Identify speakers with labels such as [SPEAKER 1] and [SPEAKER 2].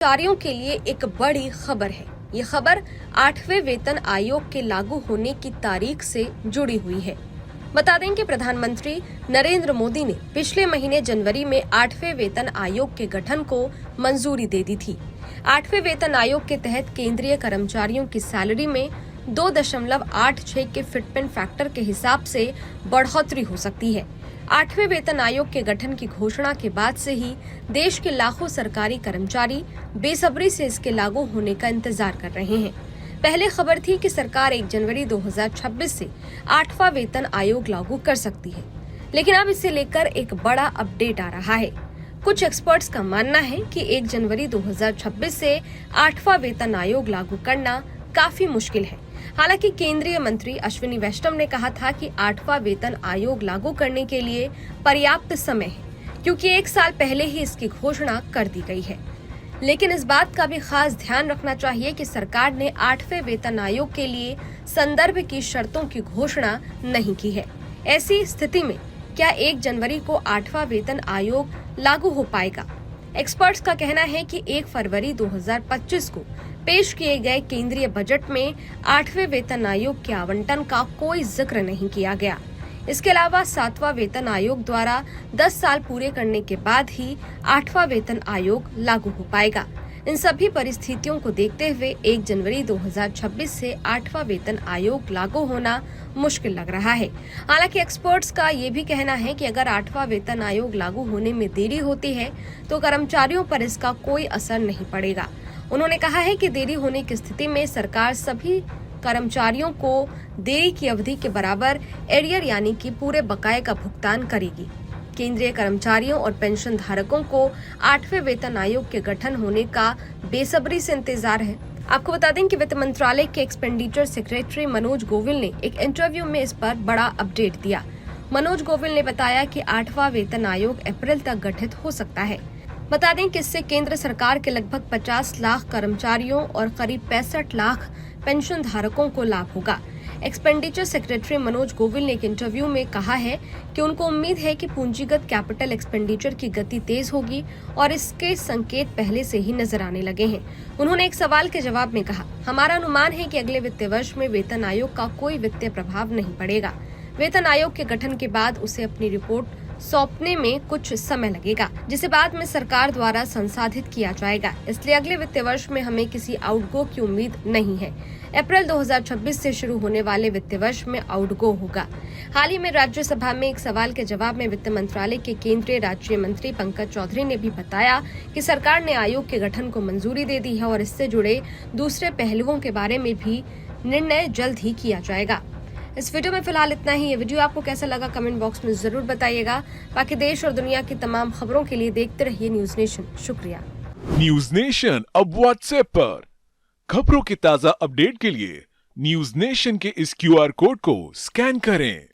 [SPEAKER 1] कर्मचारियों के लिए एक बड़ी खबर है। ये खबर 8वें वेतन आयोग के लागू होने की तारीख से जुड़ी हुई है। बता दें कि प्रधानमंत्री नरेंद्र मोदी ने पिछले महीने जनवरी में 8वें वेतन आयोग के गठन को मंजूरी दे दी थी। 8वें वेतन आयोग के तहत केंद्रीय कर्मचारियों की सैलरी में 2.86 के फिटमेंट फैक्टर के हिसाब से बढ़ोतरी हो सकती है। 8वें वेतन आयोग के गठन की घोषणा के बाद से ही देश के लाखों सरकारी कर्मचारी बेसब्री से इसके लागू होने का इंतजार कर रहे हैं। पहले खबर थी कि सरकार 1 जनवरी 2026 से 8वां वेतन आयोग लागू कर सकती है, लेकिन अब इसे लेकर एक बड़ा अपडेट आ रहा है। कुछ एक्सपर्ट्स का मानना है कि 1 जनवरी 2026 से 8वां वेतन आयोग लागू करना काफी मुश्किल है। हालांकि केंद्रीय मंत्री अश्विनी वैष्णव ने कहा था कि 8वां वेतन आयोग लागू करने के लिए पर्याप्त समय है, क्योंकि 1 साल पहले ही इसकी घोषणा कर दी गई है। लेकिन इस बात का भी खास ध्यान रखना चाहिए कि सरकार ने 8वें वेतन आयोग के लिए संदर्भ की शर्तों की घोषणा नहीं की है। ऐसी स्थिति में क्या 1 जनवरी को 8वां वेतन आयोग लागू हो पाएगा? एक्सपर्ट्स का कहना है कि 1 फरवरी 2025 को पेश किए गए केंद्रीय बजट में 8वें वेतन आयोग के आवंटन का कोई जिक्र नहीं किया गया। इसके अलावा 7वां वेतन आयोग द्वारा 10 साल पूरे करने के बाद ही 8वां वेतन आयोग लागू हो पाएगा। इन सभी परिस्थितियों को देखते हुए 1 जनवरी 2026 से 8वां वेतन आयोग लागू होना मुश्किल लग रहा है। हालांकि एक्सपर्ट्स का ये भी कहना है कि अगर 8वां वेतन आयोग लागू होने में देरी होती है तो कर्मचारियों पर इसका कोई असर नहीं पड़ेगा। उन्होंने कहा है कि देरी होने की स्थिति में सरकार सभी कर्मचारियों को देरी की अवधि के बराबर एरियर यानी कि पूरे बकाये का भुगतान करेगी। केंद्रीय कर्मचारियों और पेंशन धारकों को 8वें वेतन आयोग के गठन होने का बेसब्री से इंतजार है। आपको बता दें कि वित्त मंत्रालय के एक्सपेंडिचर सेक्रेटरी मनोज गोविल ने एक इंटरव्यू में इस पर बड़ा अपडेट दिया। मनोज गोविल ने बताया कि 8वां वेतन आयोग अप्रैल तक गठित हो सकता है। बता दें कि इससे केंद्र सरकार के लगभग 50 लाख कर्मचारियों और करीब 65 लाख पेंशन धारकों को लाभ होगा। एक्सपेंडिचर सेक्रेटरी मनोज गोविल ने एक इंटरव्यू में कहा है कि उनको उम्मीद है कि पूंजीगत कैपिटल एक्सपेंडिचर की गति तेज होगी और इसके संकेत पहले से ही नजर आने लगे हैं। उन्होंने एक सवाल के जवाब में कहा, हमारा अनुमान है कि अगले वित्तीय वर्ष में वेतन आयोग का कोई वित्तीय प्रभाव नहीं पड़ेगा। वेतन आयोग के गठन के बाद उसे अपनी रिपोर्ट सौंपने में कुछ समय लगेगा, जिसे बाद में सरकार द्वारा संसाधित किया जाएगा। इसलिए अगले वित्तीय वर्ष में हमें किसी आउटगो की उम्मीद नहीं है। अप्रैल 2026 से शुरू होने वाले वित्तीय वर्ष में आउटगो होगा। हाल ही में राज्यसभा में एक सवाल के जवाब में वित्त मंत्रालय के केंद्रीय राज्य मंत्री पंकज चौधरी ने भी बताया कि सरकार ने आयोग के गठन को मंजूरी दे दी है और इससे जुड़े दूसरे पहलुओं के बारे में भी निर्णय जल्द ही किया जाएगा। इस वीडियो में फिलहाल इतना ही। ये वीडियो आपको कैसा लगा कमेंट बॉक्स में जरूर बताइएगा। बाकी देश और दुनिया की तमाम खबरों के लिए देखते रहिए न्यूज नेशन। शुक्रिया।
[SPEAKER 2] न्यूज नेशन अब व्हाट्सएप पर खबरों के ताजा अपडेट के लिए न्यूज नेशन के इस QR कोड को स्कैन करें।